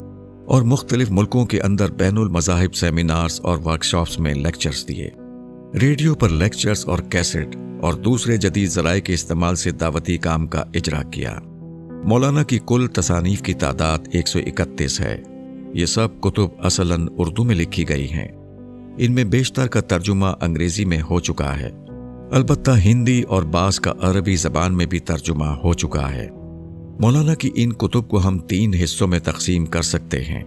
اور مختلف ملکوں کے اندر بین المذاہب سیمینارز اور ورکشاپس میں لیکچرز دیے۔ ریڈیو پر لیکچرز اور کیسٹ اور دوسرے جدید ذرائع کے استعمال سے دعوتی کام کا اجرا کیا۔ مولانا کی کل تصانیف کی تعداد 131 ہے۔ یہ سب کتب اصلاً اردو میں لکھی گئی ہیں۔ ان میں بیشتر کا ترجمہ انگریزی میں ہو چکا ہے، البتہ ہندی اور بعض کا عربی زبان میں بھی ترجمہ ہو چکا ہے۔ مولانا کی ان کتب کو ہم 3 حصوں میں تقسیم کر سکتے ہیں: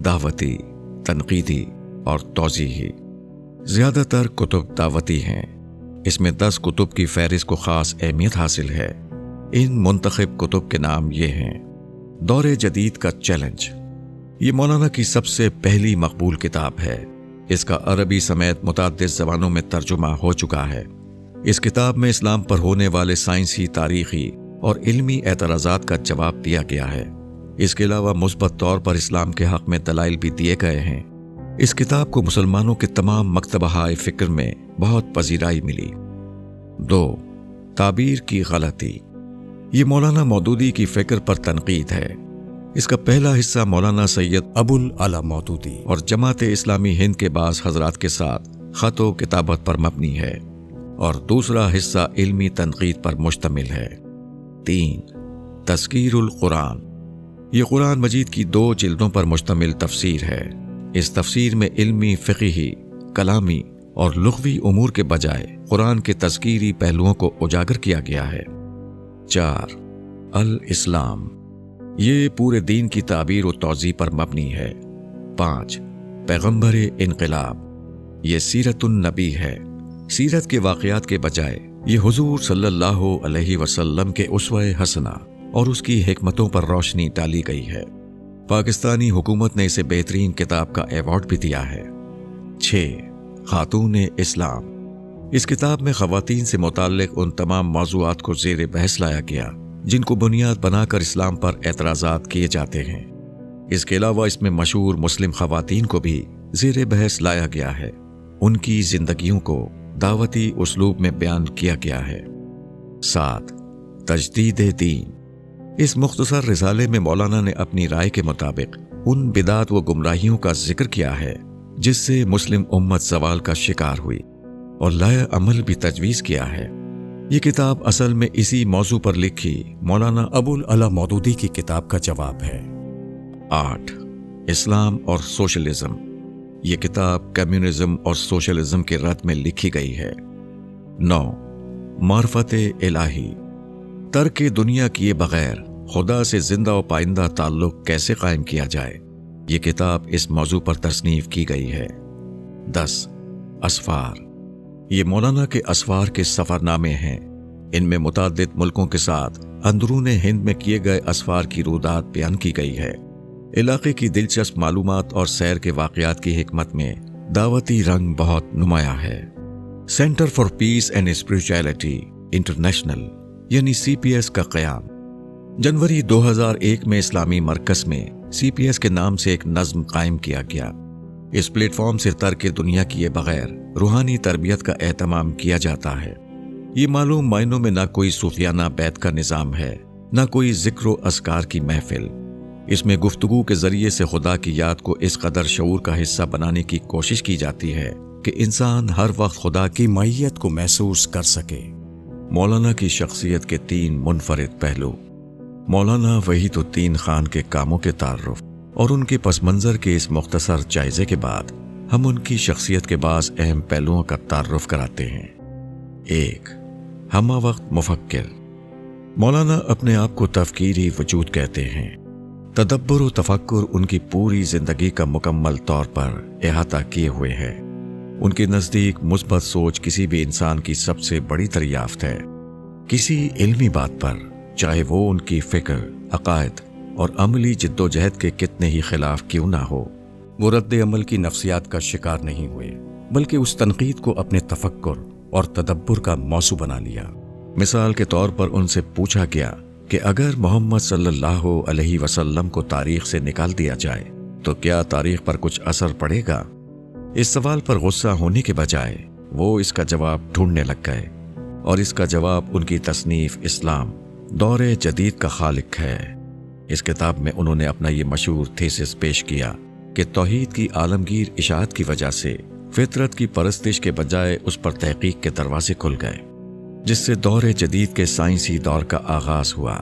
دعوتی، تنقیدی اور توضیحی۔ زیادہ تر کتب دعوتی ہیں۔ اس میں 10 کتب کی فہرست کو خاص اہمیت حاصل ہے۔ ان منتخب کتب کے نام یہ ہیں: دور جدید کا چیلنج، یہ مولانا کی سب سے پہلی مقبول کتاب ہے۔ اس کا عربی سمیت متعدد زبانوں میں ترجمہ ہو چکا ہے۔ اس کتاب میں اسلام پر ہونے والے سائنسی، تاریخی اور علمی اعتراضات کا جواب دیا گیا ہے۔ اس کے علاوہ مثبت طور پر اسلام کے حق میں دلائل بھی دیے گئے ہیں۔ اس کتاب کو مسلمانوں کے تمام مکتبہائے فکر میں بہت پذیرائی ملی۔ 2. تعبیر کی غلطی، یہ مولانا مودودی کی فکر پر تنقید ہے۔ اس کا پہلا حصہ مولانا سید ابو العلا مودودی اور جماعت اسلامی ہند کے بعض حضرات کے ساتھ خط و کتابت پر مبنی ہے، اور دوسرا حصہ علمی تنقید پر مشتمل ہے۔ 3. تذکیر القرآن، یہ قرآن مجید کی 2 جلدوں پر مشتمل تفسیر ہے۔ اس تفسیر میں علمی، فقہی، کلامی اور لغوی امور کے بجائے قرآن کے تذکیری پہلوؤں کو اجاگر کیا گیا ہے۔ 4. الاسلام، یہ پورے دین کی تعبیر و توضیح پر مبنی ہے۔ 5. پیغمبر انقلاب، یہ سیرت النبی ہے۔ سیرت کے واقعات کے بجائے یہ حضور صلی اللہ علیہ وسلم کے اسوہ حسنہ اور اس کی حکمتوں پر روشنی ڈالی گئی ہے۔ پاکستانی حکومت نے اسے بہترین کتاب کا ایوارڈ بھی دیا ہے۔ 6. خاتون اسلام، اس کتاب میں خواتین سے متعلق ان تمام موضوعات کو زیر بحث لایا گیا جن کو بنیاد بنا کر اسلام پر اعتراضات کیے جاتے ہیں۔ اس کے علاوہ اس میں مشہور مسلم خواتین کو بھی زیر بحث لایا گیا ہے۔ ان کی زندگیوں کو دعوتی اسلوب میں بیان کیا گیا ہے۔ 7. تجدید دین، اس مختصر رسالے میں مولانا نے اپنی رائے کے مطابق ان بدعات و گمراہیوں کا ذکر کیا ہے جس سے مسلم امت زوال کا شکار ہوئی، اور لائے عمل بھی تجویز کیا ہے۔ یہ کتاب اصل میں اسی موضوع پر لکھی مولانا ابو العلا مودودی کی کتاب کا جواب ہے۔ 8. اسلام اور سوشلزم، یہ کتاب کمیونزم اور سوشلزم کے رد میں لکھی گئی ہے۔ 9. معرفت الہی، ترک دنیا کیے بغیر خدا سے زندہ و پائندہ تعلق کیسے قائم کیا جائے، یہ کتاب اس موضوع پر تصنیف کی گئی ہے۔ 10. اسفار، یہ مولانا کے اسفار کے سفر نامے ہیں۔ ان میں متعدد ملکوں کے ساتھ اندرون ہند میں کیے گئے اسفار کی رودات بیان کی گئی ہے۔ علاقے کی دلچسپ معلومات اور سیر کے واقعات کی حکمت میں دعوتی رنگ بہت نمایاں ہے۔ Centre for piece and spirituality international یعنی CPS کا قیام۔ جنوری 2001 میں اسلامی مرکز میں CPS کے نام سے ایک نظم قائم کیا گیا۔ اس پلیٹ فارم سے ترک دنیا کیے بغیر روحانی تربیت کا اہتمام کیا جاتا ہے۔ یہ معلوم معنوں میں نہ کوئی صوفیانہ بیت کا نظام ہے، نہ کوئی ذکر و اذکار کی محفل۔ اس میں گفتگو کے ذریعے سے خدا کی یاد کو اس قدر شعور کا حصہ بنانے کی کوشش کی جاتی ہے کہ انسان ہر وقت خدا کی معیت کو محسوس کر سکے۔ مولانا کی شخصیت کے 3 منفرد پہلو۔ مولانا وحید الدین خان کے کاموں کے تعارف اور ان کے پس منظر کے اس مختصر جائزے کے بعد ہم ان کی شخصیت کے بعض اہم پہلوؤں کا تعارف کراتے ہیں۔ 1. ہمہ وقت مفکر۔ مولانا اپنے آپ کو تفکیری وجود کہتے ہیں۔ تدبر و تفکر ان کی پوری زندگی کا مکمل طور پر احاطہ کیے ہوئے ہے۔ ان کے نزدیک مثبت سوچ کسی بھی انسان کی سب سے بڑی دریافت ہے۔ کسی علمی بات پر، چاہے وہ ان کی فکر، عقائد اور عملی جد و جہد کے کتنے ہی خلاف کیوں نہ ہو، وہ رد عمل کی نفسیات کا شکار نہیں ہوئے، بلکہ اس تنقید کو اپنے تفکر اور تدبر کا موضوع بنا لیا۔ مثال کے طور پر ان سے پوچھا گیا کہ اگر محمد صلی اللہ علیہ وسلم کو تاریخ سے نکال دیا جائے تو کیا تاریخ پر کچھ اثر پڑے گا؟ اس سوال پر غصہ ہونے کے بجائے وہ اس کا جواب ڈھونڈنے لگ گئے، اور اس کا جواب ان کی تصنیف اسلام دور جدید کا خالق ہے۔ اس کتاب میں انہوں نے اپنا یہ مشہور تھیسس پیش کیا کہ توحید کی عالمگیر اشاعت کی وجہ سے فطرت کی پرستش کے بجائے اس پر تحقیق کے دروازے کھل گئے، جس سے دور جدید کے سائنسی دور کا آغاز ہوا۔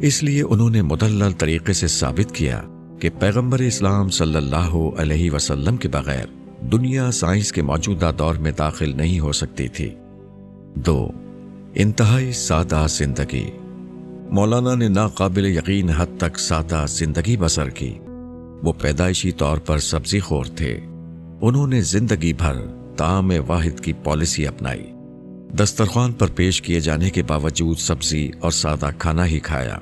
اس لیے انہوں نے مدلل طریقے سے ثابت کیا کہ پیغمبر اسلام صلی اللہ علیہ وسلم کے بغیر دنیا سائنس کے موجودہ دور میں داخل نہیں ہو سکتی تھی۔ 2. انتہائی سادہ زندگی۔ مولانا نے ناقابل یقین حد تک سادہ زندگی بسر کی۔ وہ پیدائشی طور پر سبزی خور تھے۔ انہوں نے زندگی بھر طعام واحد کی پالیسی اپنائی۔ دسترخوان پر پیش کیے جانے کے باوجود سبزی اور سادہ کھانا ہی کھایا۔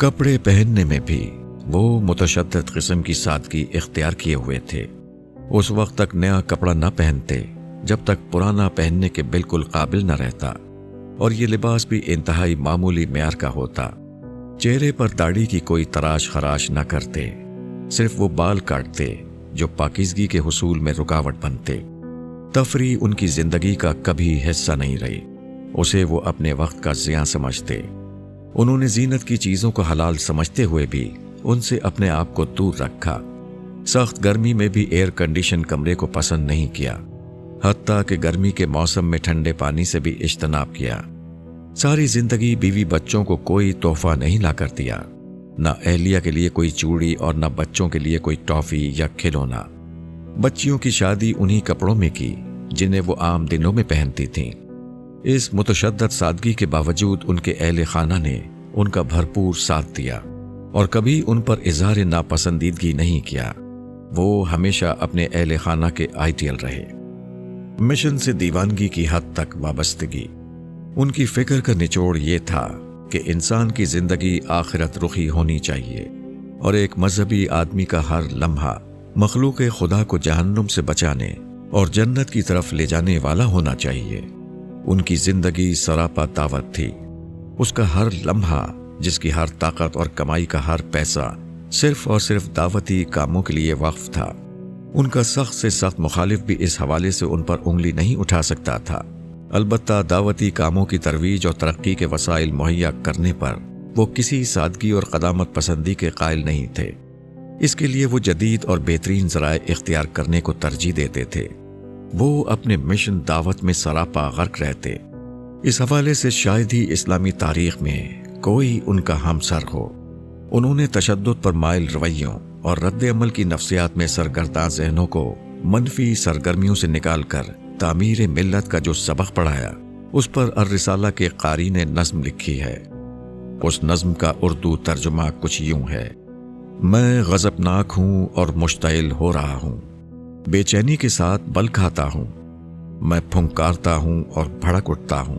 کپڑے پہننے میں بھی وہ متشدد قسم کی سادگی اختیار کیے ہوئے تھے۔ اس وقت تک نیا کپڑا نہ پہنتے جب تک پرانا پہننے کے بالکل قابل نہ رہتا، اور یہ لباس بھی انتہائی معمولی معیار کا ہوتا۔ چہرے پر داڑھی کی کوئی تراش خراش نہ کرتے، صرف وہ بال کاٹتے جو پاکیزگی کے حصول میں رکاوٹ بنتے۔ تفریح ان کی زندگی کا کبھی حصہ نہیں رہی، اسے وہ اپنے وقت کا ضیاع سمجھتے۔ انہوں نے زینت کی چیزوں کو حلال سمجھتے ہوئے بھی ان سے اپنے آپ کو دور رکھا۔ سخت گرمی میں بھی ایئر کنڈیشن کمرے کو پسند نہیں کیا، حتیٰ کہ گرمی کے موسم میں ٹھنڈے پانی سے بھی اجتناب کیا۔ ساری زندگی بیوی بچوں کو کوئی تحفہ نہیں لا کر دیا، نہ اہلیہ کے لیے کوئی چوڑی اور نہ بچوں کے لیے کوئی ٹافی یا کھلونا۔ بچیوں کی شادی انہی کپڑوں میں کی جنہیں وہ عام دنوں میں پہنتی تھیں۔ اس متشدد سادگی کے باوجود ان کے اہل خانہ نے ان کا بھرپور ساتھ دیا اور کبھی ان پر اظہار ناپسندیدگی نہیں کیا۔ وہ ہمیشہ اپنے اہل خانہ کے آئیڈیل رہے۔ مشن سے دیوانگی کی حد تک وابستگی۔ ان کی فکر کا نچوڑ یہ تھا کہ انسان کی زندگی آخرت رخی ہونی چاہیے، اور ایک مذہبی آدمی کا ہر لمحہ مخلوق خدا کو جہنم سے بچانے اور جنت کی طرف لے جانے والا ہونا چاہیے۔ ان کی زندگی سراپا دعوت تھی۔ اس کا ہر لمحہ، جس کی ہر طاقت اور کمائی کا ہر پیسہ صرف اور صرف دعوتی کاموں کے لیے وقف تھا۔ ان کا سخت سے سخت مخالف بھی اس حوالے سے ان پر انگلی نہیں اٹھا سکتا تھا۔ البتہ دعوتی کاموں کی ترویج اور ترقی کے وسائل مہیا کرنے پر وہ کسی سادگی اور قدامت پسندی کے قائل نہیں تھے۔ اس کے لیے وہ جدید اور بہترین ذرائع اختیار کرنے کو ترجیح دیتے تھے۔ وہ اپنے مشن دعوت میں سراپا غرق رہتے۔ اس حوالے سے شاید ہی اسلامی تاریخ میں کوئی ان کا ہمسر ہو۔ انہوں نے تشدد پر مائل رویوں اور رد عمل کی نفسیات میں سرگرداں ذہنوں کو منفی سرگرمیوں سے نکال کر تعمیر ملت کا جو سبق پڑھایا، اس پر الرسالہ کے قاری نے نظم لکھی ہے۔ اس نظم کا اردو ترجمہ کچھ یوں ہے: میں غضبناک ہوں اور مشتعل ہو رہا ہوں، بے چینی کے ساتھ بل کھاتا ہوں، میں پھنکارتا ہوں اور بھڑک اٹھتا ہوں،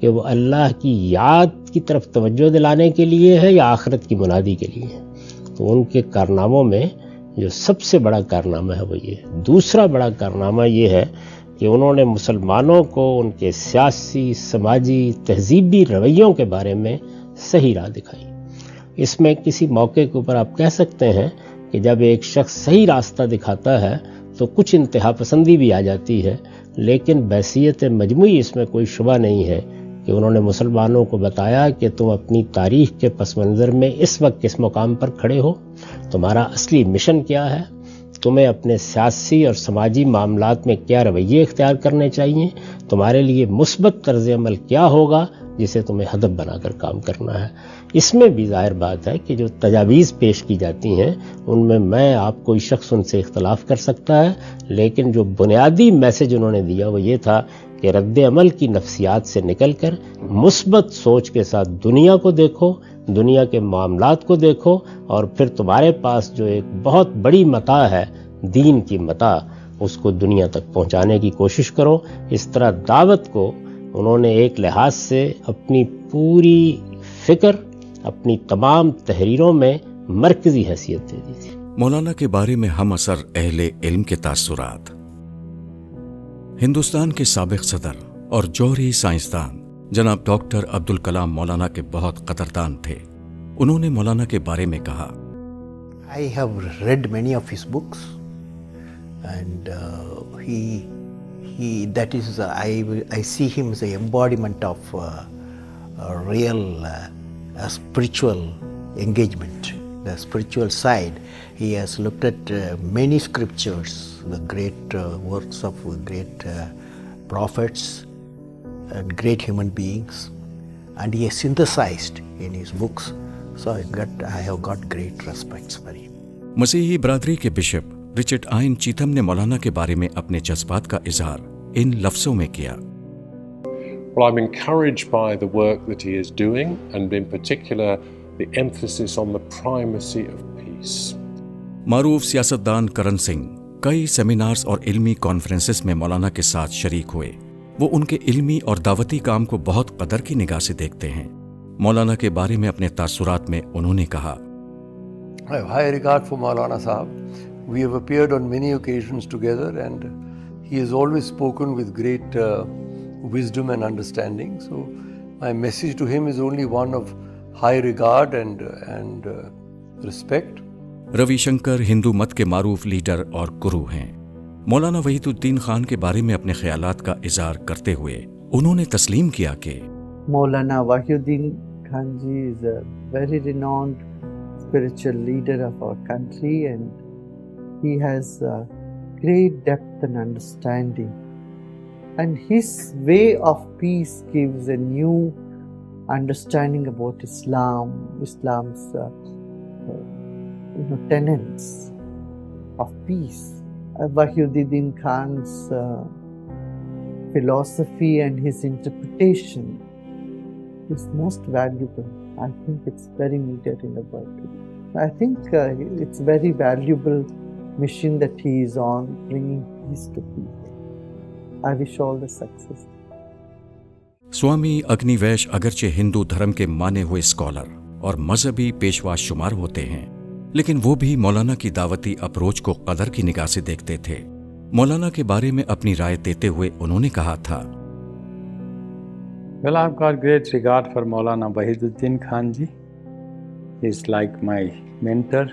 کہ وہ اللہ کی یاد کی طرف توجہ دلانے کے لیے ہے یا آخرت کی منادی کے لیے ہے. تو ان کے کارناموں میں جو سب سے بڑا کارنامہ ہے وہ یہ ہے. دوسرا بڑا کارنامہ یہ ہے کہ انہوں نے مسلمانوں کو ان کے سیاسی، سماجی، تہذیبی رویوں کے بارے میں صحیح راہ دکھائی. اس میں کسی موقع کے اوپر آپ کہہ سکتے ہیں کہ جب ایک شخص صحیح راستہ دکھاتا ہے تو کچھ انتہا پسندی بھی آ جاتی ہے، لیکن بحیثیت مجموعی اس میں کوئی شبہ نہیں ہے کہ انہوں نے مسلمانوں کو بتایا کہ تم اپنی تاریخ کے پس منظر میں اس وقت کس مقام پر کھڑے ہو، تمہارا اصلی مشن کیا ہے، تمہیں اپنے سیاسی اور سماجی معاملات میں کیا رویے اختیار کرنے چاہیے، تمہارے لیے مثبت طرز عمل کیا ہوگا جسے تمہیں ہدف بنا کر کام کرنا ہے. اس میں بھی ظاہر بات ہے کہ جو تجاویز پیش کی جاتی ہیں ان میں آپ کوئی شخص ان سے اختلاف کر سکتا ہے، لیکن جو بنیادی میسج انہوں نے دیا وہ یہ تھا کہ رد عمل کی نفسیات سے نکل کر مثبت سوچ کے ساتھ دنیا کو دیکھو، دنیا کے معاملات کو دیکھو، اور پھر تمہارے پاس جو ایک بہت بڑی متاع ہے، دین کی متاع، اس کو دنیا تک پہنچانے کی کوشش کرو. اس طرح دعوت کو انہوں نے ایک لحاظ سے اپنی پوری فکر، اپنی تمام تحریروں میں مرکزی حیثیت دے دی تھی. مولانا کے بارے میں ہم اثر اہل علم کے تاثرات. ہندوستان کے سابق صدر اور جوہری سائنسدان جناب ڈاکٹر عبدالکلام مولانا کے بہت قدردان تھے. انہوں نے مولانا کے بارے میں کہا، I have read many of his books, and that is, I see him as the embodiment of a real spiritual engagement, the spiritual side. He has looked at many scriptures, the great works of great prophets and great human beings, and he has synthesized in his books. So I have got great respects for him. مسیحی برادری کے bishop Richard آئن Chatham نے مولانا کے بارے میں اپنے جذبات کا اظہار ان لفظوں میں کیا. Well, I'm encouraged by the work that he is doing, and in particular the emphasis on the primacy of peace. معروف سیاستدان کرن سنگھ کئی سیمینارز اور علمی کانفرنسز میں مولانا کے ساتھ شریک ہوئے. وہ ان کے علمی اور دعوتی کام کو بہت قدر کی نگاہ سے دیکھتے ہیں. مولانا کے بارے میں اپنے تاثرات میں انہوں نے کہا، I have high regard for Maulana Sahab. We have appeared on many occasions together, and he has always spoken with great wisdom and understanding. So my message to him is only one of high regard and respect. Ravi Shankar ہندو مت کے معروف leader اور گرو ہیں. مولانا وحید الدین خان کے بارے میں اپنے خیالات کا اظہار کرتے ہوئے انہوں نے تسلیم کیا کہ Maulana Wahyuddin Khan ji is a very renowned spiritual leader of our country, and he has great depth and understanding, and his way of peace gives a new understanding about Islam's tenets of peace. Wahyuddin Khan's philosophy and his interpretation is most valuable. I think it's very needed in the world. I think it's very valuable mission that he is on, bringing peace to people. I wish all the success. Swami Agni ویش اگرچہ ہندو دھرم کے مانے ہوئے scholar اور مذہبی پیشوا شمار ہوتے ہیں، لیکن وہ بھی مولانا کی دعوتی اپروچ کو قدر کی نگاہ سے دیکھتے تھے. مولانا کے بارے میں اپنی رائے دیتے ہوئے انہوں نے کہا تھا، Well, I've got great regard for Maulana Wahiduddin Khan ji. He's like my mentor,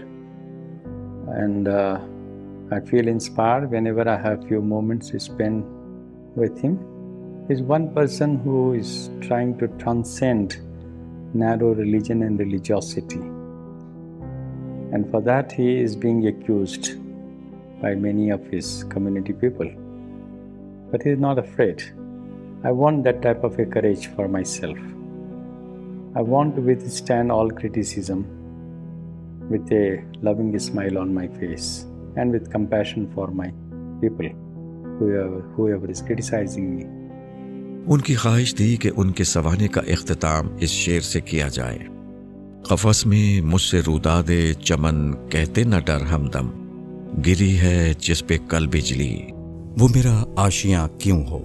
and I feel inspired whenever I have few moments to spend with him. He's one person who is trying to transcend narrow religion and religiosity, and for that he is being accused by many of his community people, but he is not afraid. I want that type of a courage for myself. I want to withstand all criticism with a loving smile on my face and with compassion for my people, whoever is criticizing me. ان کی خواہش تھی کہ ان کے سوانے کا اختتام اس شعر سے کیا جائے، قفس میں مجھ سے روداد چمن کہتے نہ ڈر ہمدم، گری ہے جس پہ کل بجلی وہ میرا آشیاں کیوں ہو.